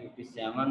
57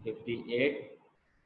58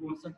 59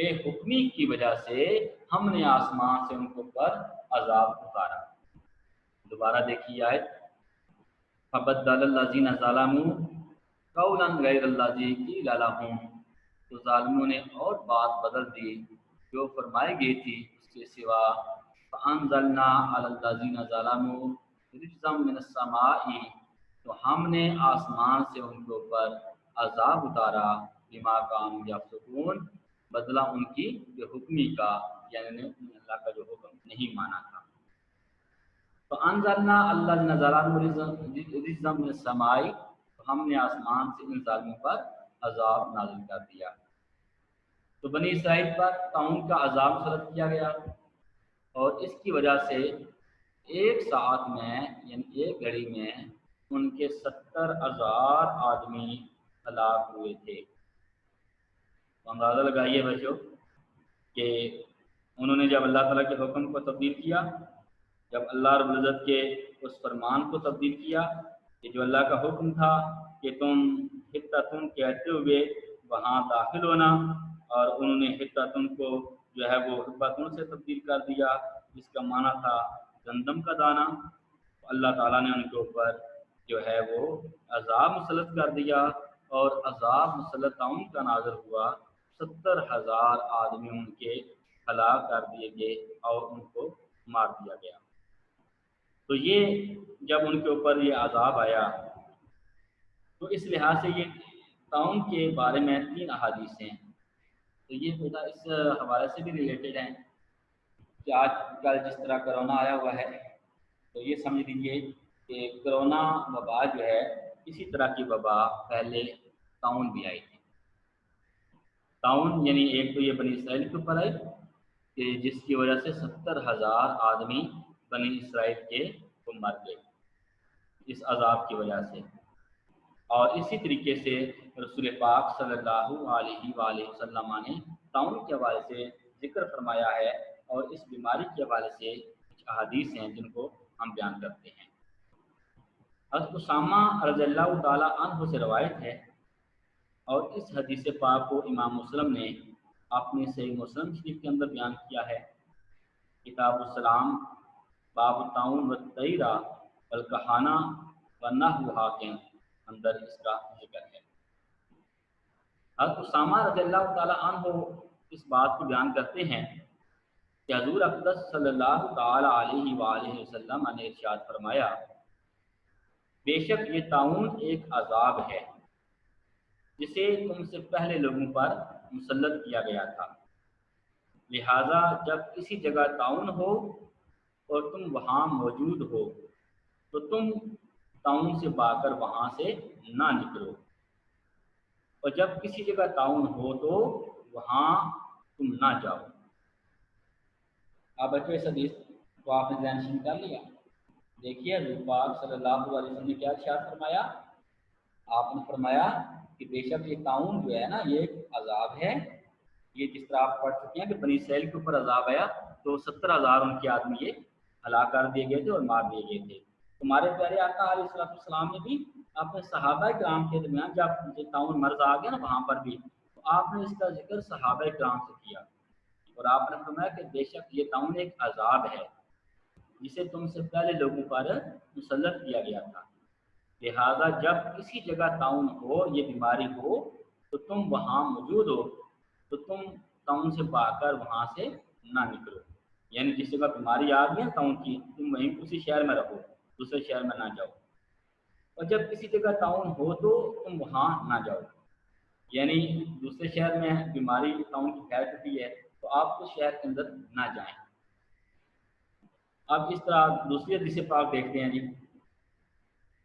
بے حکمی کی وجہ سے ہم نے آسمان سے ان کے اوپر عذاب اتارا۔ دوبارہ دیکھیے آیت، فبدل الذین ظلموا قولا غیر الذی قیل لہم، تو ظالموں نے اور بات بدل دی جو فرمائی گئی تھی اس کے سوا، فانزلنا علی الذین ظلموا رجزا من السماء، تو ہم نے آسمان سے ان کے اوپر عذاب اتارا، بما کانوا یفسقون، بدلہ ان کی بے حکمی کا، یعنی اللہ کا جو حکم نہیں مانا تھا۔ فانزلنا علی الذین ظلموا رجزا من السماء، تو ہم نے آسمان سے ان ظالموں پر عذاب نازل کر دیا۔ تو بنی اسرائیل پر طاعون کا عذاب مسلط کیا گیا، اور اس کی وجہ سے ایک ساتھ میں یعنی ایک گھڑی میں ان کے 70,000 آدمی ہلاک ہوئے تھے۔ تو اندازہ لگائیے بچوں کہ انہوں نے جب اللہ تعالیٰ کے حکم کو تبدیل کیا، جب اللہ رب العزت کے اس فرمان کو تبدیل کیا کہ جو اللہ کا حکم تھا کہ تم حتتن کہتے ہوئے وہاں داخل ہونا، اور انہوں نے حتتن کو جو ہے وہ حبتن سے تبدیل کر دیا، جس کا معنی تھا گندم کا دانہ۔ اللہ تعالیٰ نے ان کے اوپر جو ہے وہ عذاب مسلط کر دیا، اور عذاب مسلط طاعون کا نازل ہوا، 70,000 آدمی ان کے ہلاک کر دیے گئے اور ان کو مار دیا گیا۔ تو یہ جب ان کے اوپر یہ عذاب آیا، تو اس لحاظ سے یہ طاعون کے بارے میں 3 احادیث ہیں، تو یہ خدا اس حوالے سے بھی ریلیٹڈ ہیں کہ آج کل جس طرح کرونا آیا ہوا ہے، تو یہ سمجھ لیجیے کہ کرونا وبا جو ہے اسی طرح کی وبا پہلے طاعون بھی آئی تھی۔ طاعون یعنی ایک تو یہ بنی اسرائیل کے اوپر آئی کہ جس کی وجہ سے 70,000 آدمی بنی اسرائیل کے وہ مر گئے اس عذاب کی وجہ سے، اور اسی طریقے سے رسول پاک صلی اللہ علیہ وآلہ وسلم نے طاعون کے حوالے سے ذکر فرمایا ہے، اور اس بیماری کے حوالے سے کچھ احادیث ہیں جن کو ہم بیان کرتے ہیں۔ حضرت اسامہ رضی اللہ تعالی عنہ سے روایت ہے، اور اس حدیث پاک کو امام مسلم نے اپنے صحیح مسلم شریف کے اندر بیان کیا ہے، کتاب السلام، باب الطاعون والطیرہ والکہانہ والنحوہا کے اندر اس کا ذکر ہے۔ حضرت اسامہ رضی اللہ تعالی عنہ اس بات کو بیان کرتے ہیں کہ حضور اقدس صلی اللہ تعالی علیہ وآلہ وسلم نے ارشاد فرمایا، بے شک یہ طاعون ایک عذاب ہے جسے تم سے پہلے لوگوں پر مسلط کیا گیا تھا، لہذا جب کسی جگہ طاعون ہو اور تم وہاں موجود ہو تو تم طاعون سے بھاگ کر وہاں سے نہ نکلو، اور جب کسی جگہ طاعون ہو تو وہاں تم نہ جاؤ۔ اب بچوں اس حدیث کو آپ نے ذہن نشین کر لیا۔ دیکھیے حضور پاک صلی اللہ علیہ وسلم نے کیا ارشاد فرمایا، آپ نے فرمایا کہ بے شک یہ طاعون جو ہے نا یہ ایک عذاب ہے۔ یہ جس طرح آپ پڑھ چکے ہیں کہ بنی اسرائیل کے اوپر عذاب آیا تو 70,000 ان کے آدمی یہ ہلاک کر دیے گئے تھے اور مار دیے گئے تھے۔ تمہارے پیارے آقا علیہ السلام نے بھی اپنے صحابہ کرام کے درمیان جب طاعون مرض آ گیا نا وہاں پر بھی، تو آپ نے اس کا ذکر صحابہ کرام سے کیا، اور آپ نے فرمایا کہ بے شک یہ طاعون ایک عذاب ہے جسے تم سے پہلے لوگوں پر مسلط کیا گیا تھا، لہذا جب کسی جگہ طاعون ہو، یہ بیماری ہو، تو تم وہاں موجود ہو تو تم طاعون سے بھاگ کر وہاں سے نہ نکلو، یعنی جس جگہ بیماری آ گئی ہے طاعون کی، تم وہیں اسی شہر میں رہو، دوسرے شہر میں نہ جاؤ، اور جب کسی جگہ طاعون ہو تو تم وہاں نہ جاؤ، یعنی دوسرے شہر میں بیماری طاعون کی پھیل چکی ہے تو آپ اس شہر کے اندر نہ جائیں۔ اب اس طرح دوسری حدیث پاک دیکھتے ہیں جی،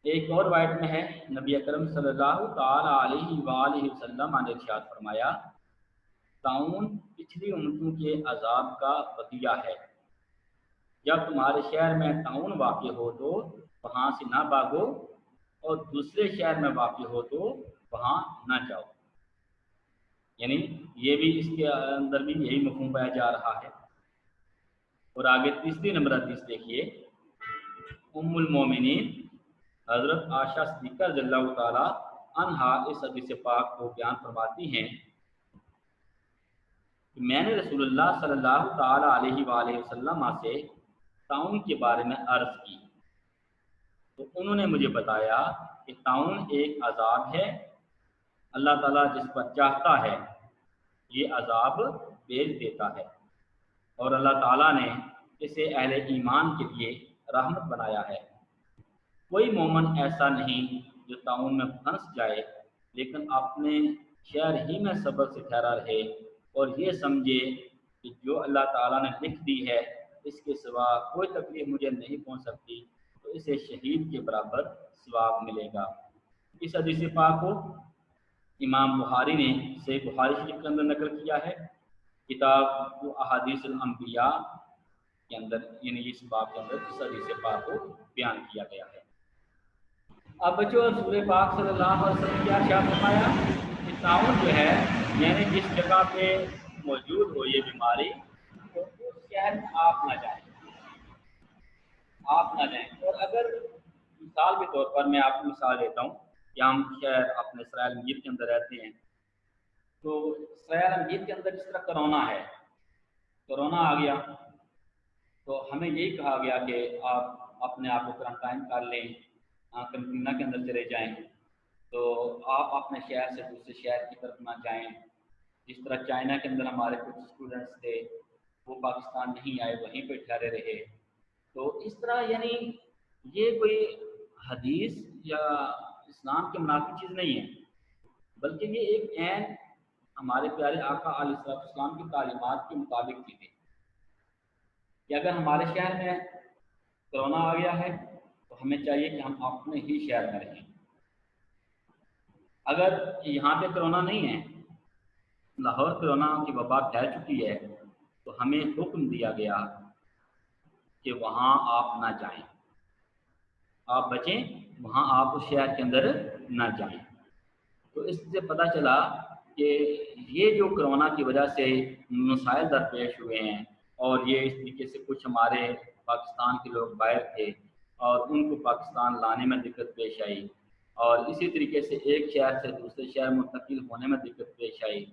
ایک اور روایت میں ہے نبی اکرم صلی اللہ تعالی علیہ وآلہ وسلم نے ارشاد فرمایا، طاعون پچھلی امتوں کے عذاب کا بقیہ ہے، جب تمہارے شہر میں طاعون واقع ہو تو وہاں سے نہ بھاگو، اور دوسرے شہر میں واقع ہو تو وہاں نہ جاؤ، یعنی یہ بھی اس کے اندر بھی یہی مفہوم پایا جا رہا ہے۔ اور آگے تیسری نمبر حدیث دیکھیے، ام المومنین حضرت عائشہ صدیقہ رضی اللہ تعالی عنہا اس حدیث پاک کو بیان فرماتی ہیں کہ میں نے رسول اللہ صلی اللہ تعالی علیہ وآلہ وسلم سے طاعون کے بارے میں عرض کی، تو انہوں نے مجھے بتایا کہ طاعون ایک عذاب ہے، اللہ تعالیٰ جس پر چاہتا ہے یہ عذاب بھیج دیتا ہے، اور اللہ تعالیٰ نے اسے اہل ایمان کے لیے رحمت بنایا ہے۔ کوئی مومن ایسا نہیں جو طاعون میں پھنس جائے لیکن اپنے شہر ہی میں صبر سے ٹھہرا رہے اور یہ سمجھے کہ جو اللہ تعالیٰ نے لکھ دی ہے اس کے سوا کوئی تکلیف مجھے نہیں پہنچ سکتی، تو اسے شہید کے برابر ثواب ملے گا۔ اس حدیث پاک کو امام بخاری نے صحیح بخاری شریف کے اندر نقل کیا ہے، کتاب احادیث الانبیاء کے اندر، یعنی اس باب کے اندر اس حدیث پاک کو بیان کیا گیا ہے۔ اب بچوں، رسول پاک صلی اللہ علیہ وسلم کیا ارشاد فرمایا کہ طاعون جو ہے یعنی جس جگہ پہ موجود ہو یہ بیماری، تو اس شہر میں آپ نہ جائیں، آپ نہ جائیں۔ اور اگر مثال کے طور پر میں آپ کو مثال دیتا ہوں کہ ہم شہر اپنے اسرائیل مجید کے اندر رہتے ہیں، تو اسرائیل مجید کے اندر جس طرح کرونا ہے، کرونا آ گیا تو ہمیں یہی کہا گیا کہ آپ اپنے آپ کو کرنٹائن کر لیں، قرنطینہ کے اندر چلے جائیں، تو آپ اپنے شہر سے دوسرے شہر کی طرف نہ جائیں۔ جس طرح چائنا کے اندر ہمارے کچھ اسٹوڈنٹس تھے، وہ پاکستان نہیں آئے، وہیں پہ ٹھہرے رہے۔ تو اس طرح یعنی یہ کوئی حدیث یا اسلام کے منافی چیز نہیں ہے، بلکہ یہ ایک عین ہمارے پیارے آقا علیہ السلام کی تعلیمات کے مطابق چیز ہے کہ اگر ہمارے شہر میں کرونا آ گیا ہے تو ہمیں چاہیے کہ ہم اپنے ہی شہر میں رہیں۔ اگر یہاں پہ کرونا نہیں ہے، لاہور کرونا کی وبا پھیل چکی ہے، تو ہمیں حکم دیا گیا کہ وہاں آپ نہ جائیں، آپ بچیں، وہاں آپ اس شہر کے اندر نہ جائیں۔ تو اس سے پتہ چلا کہ یہ جو کرونا کی وجہ سے مسائل درپیش ہوئے ہیں، اور یہ اس طریقے سے کچھ ہمارے پاکستان کے لوگ باہر تھے اور ان کو پاکستان لانے میں دقت پیش آئی، اور اسی طریقے سے ایک شہر سے دوسرے شہر منتقل ہونے میں دقت پیش آئی،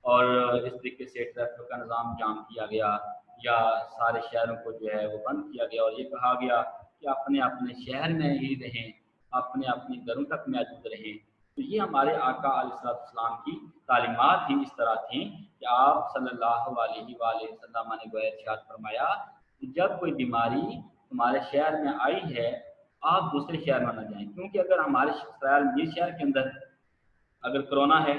اور اس طریقے سے ٹریفک کا نظام جام کیا گیا یا سارے شہروں کو جو ہے وہ بند کیا گیا، اور یہ کہا گیا کہ اپنے اپنے شہر میں ہی رہیں، اپنے اپنے گھروں تک محدود رہیں۔ تو یہ ہمارے آقا علیہ السلام کی تعلیمات ہی اس طرح تھیں کہ آپ صلی اللہ علیہ وآلہ وسلم نے گویا ارشاد فرمایا کہ جب کوئی بیماری تمہارے شہر میں آئی ہے، آپ دوسرے شہر میں نہ جائیں، کیونکہ اگر ہمارے اسرائیل مجید شہر کے اندر اگر کرونا ہے،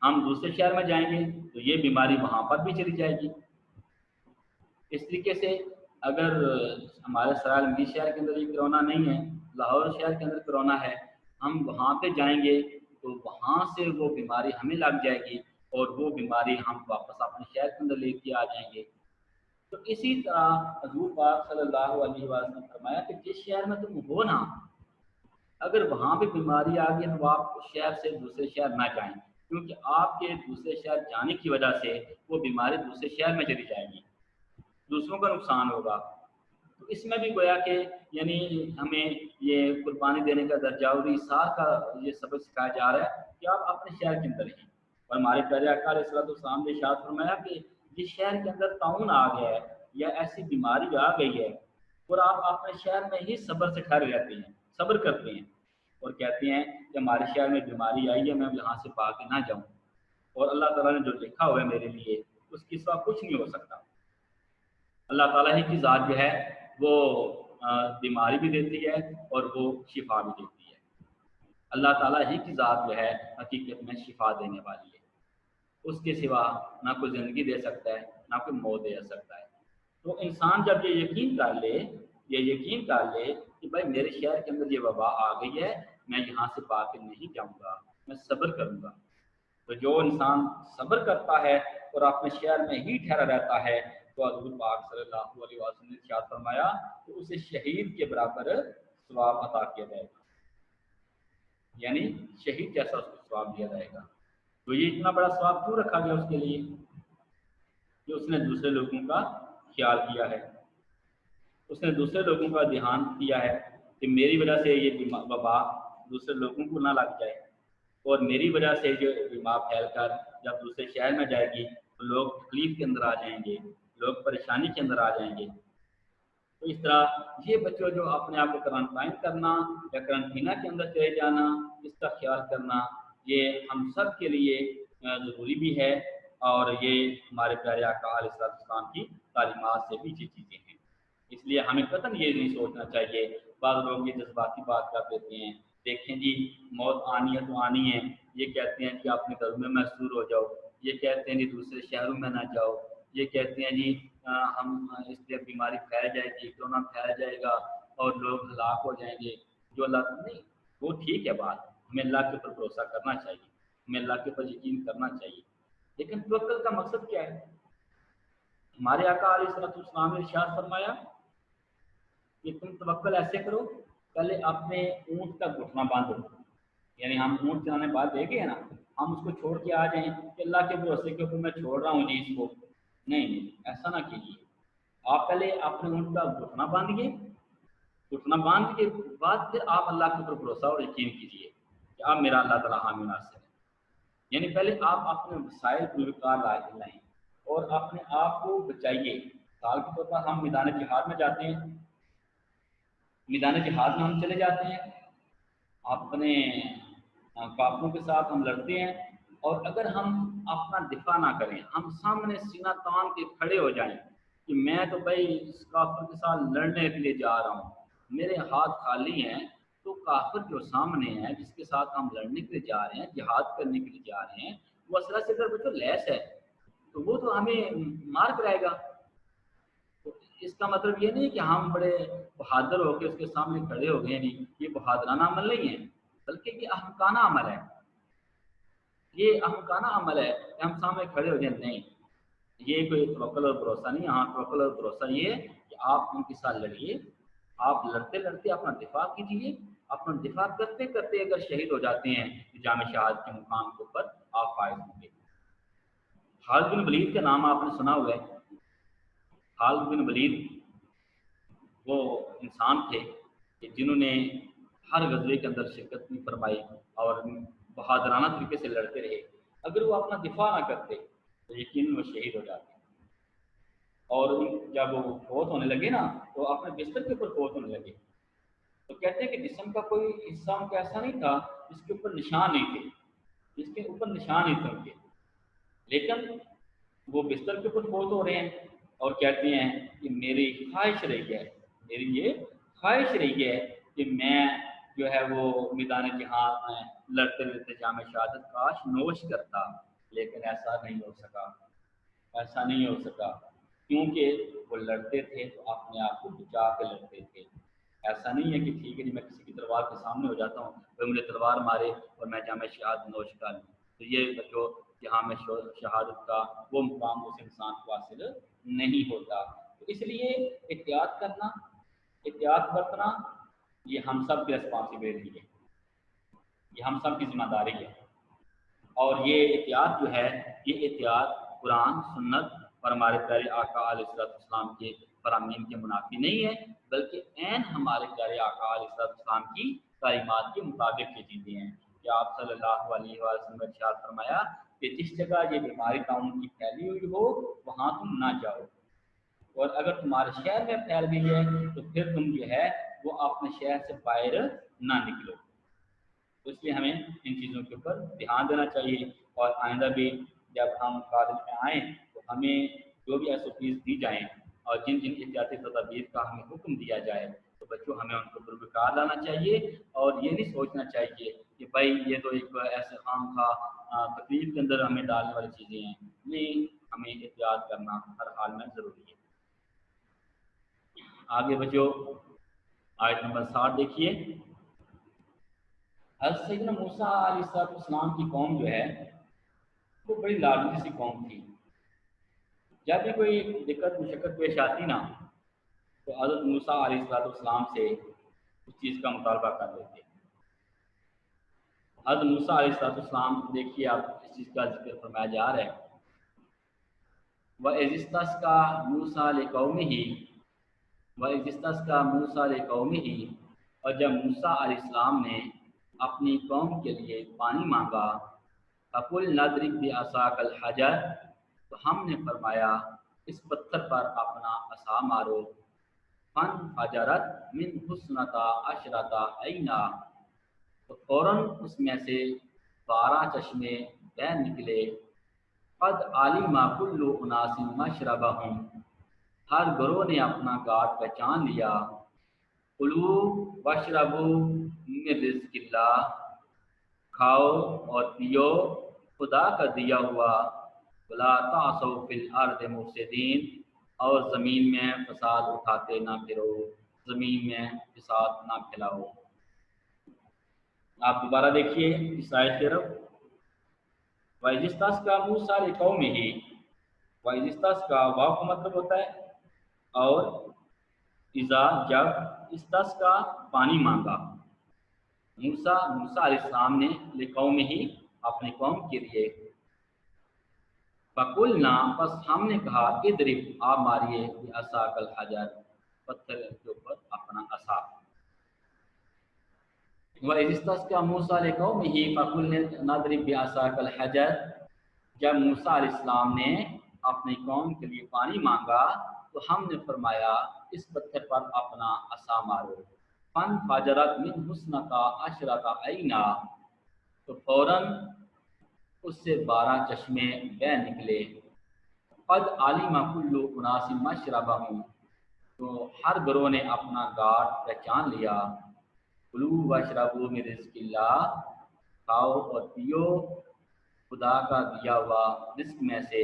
ہم دوسرے شہر میں جائیں گے تو یہ بیماری وہاں پر بھی چلی جائے گی۔ اس طریقے سے اگر ہمارے اسرائیل مجید شہر کے اندر یہ کرونا نہیں ہے، لاہور شہر کے اندر کرونا ہے، ہم وہاں پہ جائیں گے تو وہاں سے وہ بیماری ہمیں لگ جائے گی، اور وہ بیماری ہم واپس اپنے شہر کے اندر لے کے آ جائیں گے۔ تو اسی طرح حضور پاک صلی اللہ علیہ وسلم نے فرمایا کہ جس شہر میں تم ہو نا، اگر وہاں پہ بیماری آ گئی تو آپ اس شہر سے دوسرے شہر نہ جائیں، کیونکہ آپ کے دوسرے شہر جانے کی وجہ سے وہ بیماری دوسرے شہر میں چلی جائے گی، دوسروں کا نقصان ہوگا۔ تو اس میں بھی گویا کہ یعنی ہمیں یہ قربانی دینے کا درجہ اور ایثار کا یہ سبق سکھایا جا رہا ہے کہ آپ اپنے شہر کے اندر رہیں۔ اور ہمارے پیارے آقا علیہ السلام نے ارشاد فرمایا کہ جس شہر کے اندر طاعون آ گیا ہے یا ایسی بیماری آ گئی ہے، اور آپ اپنے شہر میں ہی صبر سے ٹھہرے رہتے ہیں، صبر کرتے ہیں اور کہتے ہیں کہ ہمارے شہر میں بیماری آئی ہے، میں یہاں سے بھاگ کے نہ جاؤں، اور اللہ تعالیٰ نے جو لکھا ہوا ہے میرے لیے اس کے سوا کچھ نہیں ہو سکتا۔ اللہ تعالیٰ ہی کی ذات جو ہے وہ بیماری بھی دیتی ہے اور وہ شفا بھی دیتی ہے۔ اللہ تعالیٰ ہی کی ذات جو ہے حقیقت میں شفا دینے والی ہے، اس کے سوا نہ کوئی زندگی دے سکتا ہے نہ کوئی موت دے سکتا ہے۔ تو انسان جب یہ یقین کر لے کہ بھائی میرے شہر کے اندر یہ وبا آ گئی ہے، میں یہاں سے باہر کے نہیں جاؤں گا، میں صبر کروں گا، تو جو انسان صبر کرتا ہے اور اپنے شہر میں ہی ٹھہرا رہتا ہے، تو حضور پاک صلی اللہ علیہ وسلم نے ارشاد فرمایا کہ اسے شہید کے برابر ثواب عطا کیا جائے گا، یعنی شہید جیسا اس کو ثواب دیا جائے گا۔ تو یہ اتنا بڑا ثواب کیوں رکھا گیا اس کے لیے؟ کہ اس نے دوسرے لوگوں کا خیال کیا ہے، اس نے دوسرے لوگوں کا دھیان کیا ہے کہ میری وجہ سے یہ وبا دوسرے لوگوں کو نہ لگ جائے، اور میری وجہ سے جو بیمار پھیل کر جب دوسرے شہر میں جائے گی تو لوگ تکلیف کے اندر آ جائیں گے، لوگ پریشانی کے اندر آ جائیں گے۔ تو اس طرح یہ بچوں جو اپنے آپ کو کرنٹائن کرنا یا کرنٹینا کے اندر چلے جانا، اس کا خیال کرنا، یہ ہم سب کے لیے ضروری بھی ہے، اور یہ ہمارے پیارے آقا علیہ السلام کی تعلیمات سے بھی یہ چیزیں ہیں۔ اس لیے ہمیں قطعاً یہ نہیں سوچنا چاہیے، بعض لوگ یہ جذباتی بات کر دیتے ہیں، دیکھیں جی موت آنی ہے تو آنی ہے، یہ کہتے ہیں کہ اپنے گھر میں محصور ہو جاؤ، یہ کہتے ہیں جی دوسرے شہروں میں نہ جاؤ، یہ کہتے ہیں جی ہم اس لیے بیماری پھیل جائے گی، کورونا پھیل جائے گا اور لوگ ہلاک ہو جائیں گے، جو اللہ نہیں، وہ ٹھیک ہے بات، ہمیں اللہ کے اوپر بھروسہ کرنا چاہیے، ہمیں اللہ کے اوپر یقین کرنا چاہیے، لیکن توکل کا مقصد کیا ہے؟ ہمارے آقا علیہ السلام نے ارشاد فرمایا کہ تم توکل ایسے کرو، پہلے اپنے اونٹ کا گھٹنا باندھو، یعنی ہم اونٹ چلانے بعد دے گئے نا، ہم اس کو چھوڑ کے آ جائیں کہ اللہ کے بھروسے کے اوپر میں چھوڑ رہا ہوں جی اس کو، نہیں، ایسا نہ کیجیے۔ آپ پہلے اپنے اونٹ کا گھٹنا باندھیے، گھٹنا باندھ کے بعد پھر آپ اللہ کے اوپر بھروسہ اور یقین کیجیے کہ اب میرا اللہ تعالیٰ حامی ناصر ہے۔ یعنی پہلے آپ اپنے وسائل پروکار لائیں اور اپنے آپ کو بچائیے۔ مثال کے طور پر ہم میدان جہاد میں جاتے ہیں، میدان جہاد میں ہم چلے جاتے ہیں، اپنے کافروں کے ساتھ ہم لڑتے ہیں، اور اگر ہم اپنا دفاع نہ کریں، ہم سامنے سینہ تان کے کھڑے ہو جائیں کہ میں تو بھائی اس کافر کے ساتھ لڑنے کے لیے جا رہا ہوں، میرے ہاتھ خالی ہیں، تو کافر جو سامنے ہے جس کے ساتھ ہم لڑنے کے لیے جا رہے ہیں، جہاد کرنے کے لیے جا رہے ہیں، وہ اسلحہ سے اگر بچوں لیس ہے تو وہ تو ہمیں مار کرائے گا۔ تو اس کا مطلب یہ نہیں کہ ہم بڑے بہادر ہو کے اس کے سامنے کھڑے ہو گئے، نہیں، یہ بہادرانہ عمل نہیں ہے، بلکہ یہ احمقانہ عمل ہے، یہ احمقانہ عمل ہے کہ ہم سامنے کھڑے ہو جائیں، نہیں، یہ کوئی توکل اور بھروسہ نہیں۔ ہاں توکل اور بھروسہ یہ ہے کہ آپ ان کے ساتھ لڑیے، آپ لڑتے لڑتے اپنا دفاع کیجیے، اپنا دفاع کرتے کرتے اگر شہید ہو جاتے ہیں تو جامع شہادت کے مقام کے اوپر آپ فائز ہوں گے۔ خالد بن ولید کا نام آپ نے سنا ہوا ہے۔ خالد بن ولید وہ انسان تھے کہ جنہوں نے ہر غزوے کے اندر شرکت نہیں فرمائی اور بہادرانہ طریقے سے لڑتے رہے۔ اگر وہ اپنا دفاع نہ کرتے تو یقیناً وہ شہید ہو جاتے، اور جب وہ فوت ہونے لگے نا تو اپنے بستر کے اوپر فوت ہونے لگے، تو کہتے ہیں کہ جسم کا کوئی حصہ ان کا ایسا نہیں تھا جس کے اوپر نشان نہیں تھے، جس کے اوپر نشان نہیں تھے ان کے، لیکن وہ بستر کے اوپر فوت ہو رہے ہیں اور کہتے ہیں کہ میری خواہش رہی ہے، میری یہ خواہش رہی ہے کہ میں جو ہے وہ میدان جہاد میں لڑتے لڑتے جامع شہادت کاش نوش کرتا، لیکن ایسا نہیں ہو سکا، ایسا نہیں ہو سکا، کیونکہ وہ لڑتے تھے تو اپنے آپ کو بچا کے لڑتے تھے۔ ایسا نہیں ہے کہ ٹھیک ہے جی میں کسی کی تلوار کے سامنے ہو جاتا ہوں تو مجھے تلوار مارے اور میں جامع شہادت نوش کر لوں، تو یہ جو جہاں میں شہادت کا وہ مقام اس انسان کو حاصل نہیں ہوتا۔ تو اس لیے احتیاط کرنا، احتیاط برتنا، یہ ہم سب کی رسپانسبلٹی ہے، یہ ہم سب کی ذمہ داری ہے، اور یہ احتیاط جو ہے یہ احتیاط قرآن، سنت اور ہمارے پیارے آقا علیہ السلام کے فرامین کے منافی نہیں ہے، بلکہ عین ہمارے پیارے آقا علیہ السلام کی تعلیمات کے مطابق یہ چیزیں ہیں کہ آپ صلی اللہ علیہ وسلم نے ارشاد فرمایا کہ جس جگہ یہ بیماری تعاون کی پھیلی ہوئی ہو وہاں تم نہ جاؤ، اور اگر تمہارے شہر میں پھیل گئی ہے تو پھر تم جو ہے وہ اپنے شہر سے باہر نہ نکلو۔ تو اس لیے ہمیں ان چیزوں کے اوپر دھیان دینا چاہیے، اور آئندہ بھی جب ہم کالج میں آئیں تو ہمیں جو بھی ایس او پیز دی جائیں اور جن جن احتیاطی تدابیر کا ہمیں حکم دیا جائے تو بچوں ہمیں ان کو پروکار لانا چاہیے، اور یہ نہیں سوچنا چاہیے کہ بھائی یہ تو ایک ایسے خام خواہ تکلیف کے اندر ہمیں ڈالنے والی چیزیں ہیں، نہیں، ہمیں احتیاط کرنا ہر حال میں ضروری ہے۔ آگے بچوں آیت نمبر 60 دیکھیے۔ حضرت سیدنا موسیٰ علیہ السلام کی قوم جو ہے وہ بڑی لالچی سی قوم تھی، جب بھی کوئی دقت مشقت پیش آتی نا تو حضرت موسیٰ علیہ السلام سے اس چیز کا مطالبہ کر لیتے۔ حضرت موسیٰ علیہ السلام دیکھیے آپ اس چیز کا ذکر فرمایا جا رہا ہے، وَإِذِ اسْتَسْقَىٰ مُوسَىٰ لِقَوْمِهِ وَإِذِ اسْتَسْقَىٰ مُوسَىٰ لِقَوْمِهِ، اور جب موسیٰ علیہ السلام نے اپنی قوم کے لیے پانی مانگا، فَقُلْ نَضْرِبْ بِعَصَاكَ الْحَجَرَ، تو ہم نے فرمایا اس پتھر پر اپنا عصا مارو، فن فجرت من حسنتا اشرتا عینا، تو فوراً اس میں سے 12 چشمے بہ نکلے، قد علم کل اناس مشربہم، ہر گروہ نے اپنا گاٹ پہچان لیا، کلو واشربو من رزق اللہ، کھاؤ اور پیو خدا کا دیا ہوا، ولا تعصوا فی الارض مفسدین، اور زمین میں فساد اٹھاتے نہ پھرو، زمین میں فساد نہ پھیلاؤ۔ آپ دوبارہ دیکھیے اس آیت کی طرف، وَإِذِ اسْتَسْقَىٰ مُوسَىٰ لِقَوْمِهِ، وَإِذِ اسْتَسْقَىٰ واو کا مطلب ہوتا ہے اور اذا جب، استسقا پانی مانگا، موسیٰ علیہ السلام نے لقومہ اپنے قوم کے لیے، فقلنا بس ہم نے کہا اضرب آپ ماریے بعصاک الحجر، پتھر کے اوپر اپنا عصا۔ وَإِذِ اسْتَسْقَىٰ مُوسَىٰ لِقَوْمِهِ فَقُلْنَا نَضْرِب بِعَصَاكَ الْحَجَرَ، جب موسیٰ علیہ السلام نے اپنی قوم کے لیے پانی مانگا تو ہم نے فرمایا اس پتھر پر اپنا عصا مارو، فن فجرت من حسنتا اشرتا عینا، تو فوراً اس سے 12 چشمے بہ نکلے، قد علم کل اناس مشربہم، تو ہر گروہ نے اپنا گاٹ پہچان لیا، کلو واشربو من رزق اللہ، کھاؤ اور پیو خدا کا دیا ہوا رزق میں سے،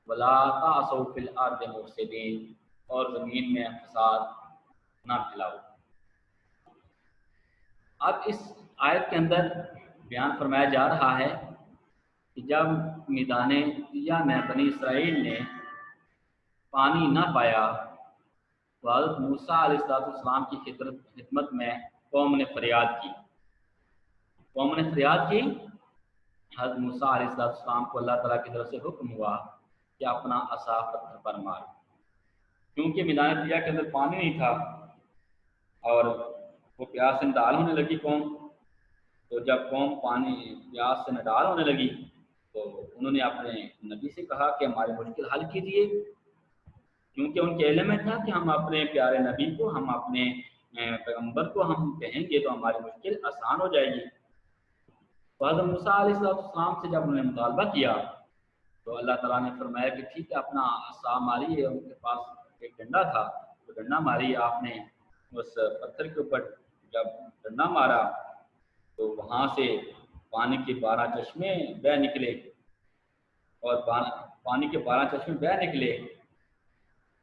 ولا تعصوا فی الارض مفسدین، اور زمین میں فساد نہ پھیلاؤ۔ اب اس آیت کے اندر بیان فرمایا جا رہا ہے کہ جب میدان طیہ میں بنی اسرائیل نے پانی نہ پایا تو حضرت موسیٰ علیہ السلام کی خدمت میں قوم نے فریاد کی، حضرت موسیٰ علیہ السلام کو اللہ تعالیٰ کی طرف سے حکم ہوا کہ اپنا عصا پتھر پر مار، کیونکہ میدان طیہ کے اندر پانی نہیں تھا اور وہ پیاس سے نڈال ہونے لگی قوم، تو جب قوم پیاس سے نڈال ہونے لگی تو انہوں نے اپنے نبی سے کہا کہ ہماری مشکل حل کیجیے، کیونکہ ان کے علم میں تھا کہ ہم اپنے پیارے نبی کو، ہم اپنے پیغمبر کو ہم کہیں گے تو ہماری مشکل آسان ہو جائے گی۔ تو حضرت موسیٰ علیہ السلام سے جب انہوں نے مطالبہ کیا تو اللہ تعالیٰ نے فرمایا کہ ٹھیک ہے اپنا عصا ماری ہے، ان کے پاس ایک ڈنڈا تھا، تو ڈنڈا ماری، آپ نے اس پتھر کے اوپر جب ڈنڈا مارا تو وہاں سے پانی کے 12 چشمے بہ نکلے، اور پانی کے 12 چشمے بہ نکلے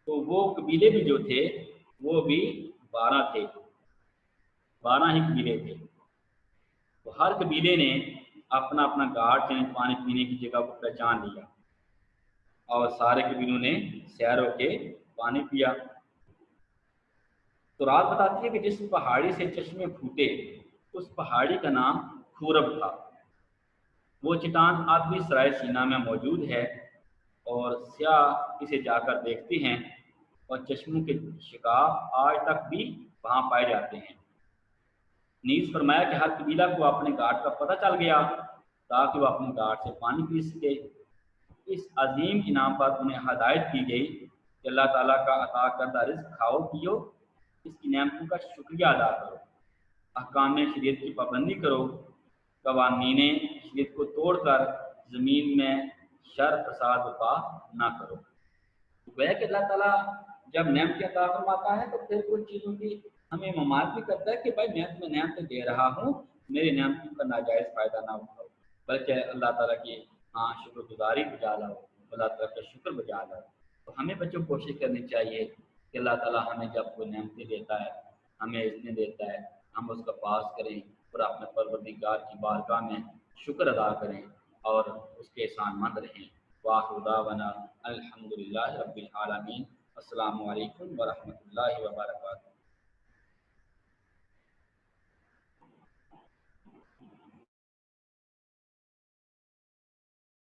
تو وہ قبیلے بھی جو تھے وہ بھی 12 تھے، 12 ہی قبیلے تھے، تو ہر قبیلے نے اپنا اپنا گھاٹ یعنی پانی پینے کی جگہ کو پہچان لیا اور سارے قبیلوں نے سیر ہو کے پانی پیا۔ تو رات بتاتی ہے کہ جس پہاڑی سے چشمے پھوٹے اس پہاڑی کا نام خورب تھا، وہ چٹان آج بھی سرائے سینا میں موجود ہے اور سیاح اسے جا کر دیکھتے ہیں، اور چشموں کے شکاف آج تک بھی وہاں پائے جاتے ہیں۔ نیز فرمایا کہ ہر قبیلہ کو اپنے گھاٹ کا پتہ چل گیا تاکہ وہ اپنے گھاٹ سے پانی پی سکے۔ اس عظیم انعام پر انہیں ہدایت کی گئی کہ اللہ تعالیٰ کا عطا کردہ رزق کھاؤ پیو، اس کی نعمتوں کا شکریہ ادا کرو، احکام شریعت کی پابندی کرو، قوانین شریعت کو توڑ کر زمین میں شر فساد برپا نہ کرو۔ تو گویا کہ اللہ تعالیٰ جب نعمتیں عطا فرماتا ہے تو پھر کچھ چیزوں کی ہمیں ممانعت بھی کرتا ہے کہ بھائی میں تمہیں نعمتیں دے رہا ہوں، میری نعمتوں کا ناجائز فائدہ نہ اٹھاؤ، بلکہ اللہ تعالیٰ کی شکر گزاری بجا لاؤ، اللہ تعالیٰ کا شکر بجا لاؤ۔ تو ہمیں بچوں کوشش کرنی چاہیے کہ اللہ تعالیٰ ہمیں جب کوئی نعمتیں دیتا ہے، ہمیں اتنے دیتا ہے، ہم اس کا پاس کریں اور اپنے پروردگار کی بارگاہ میں شکر ادا کریں اور اس کے احسان مند رہیں۔ وآخر دعوانا الحمدللہ رب العالمین۔ السلام علیکم ورحمۃ اللہ وبرکاتہ۔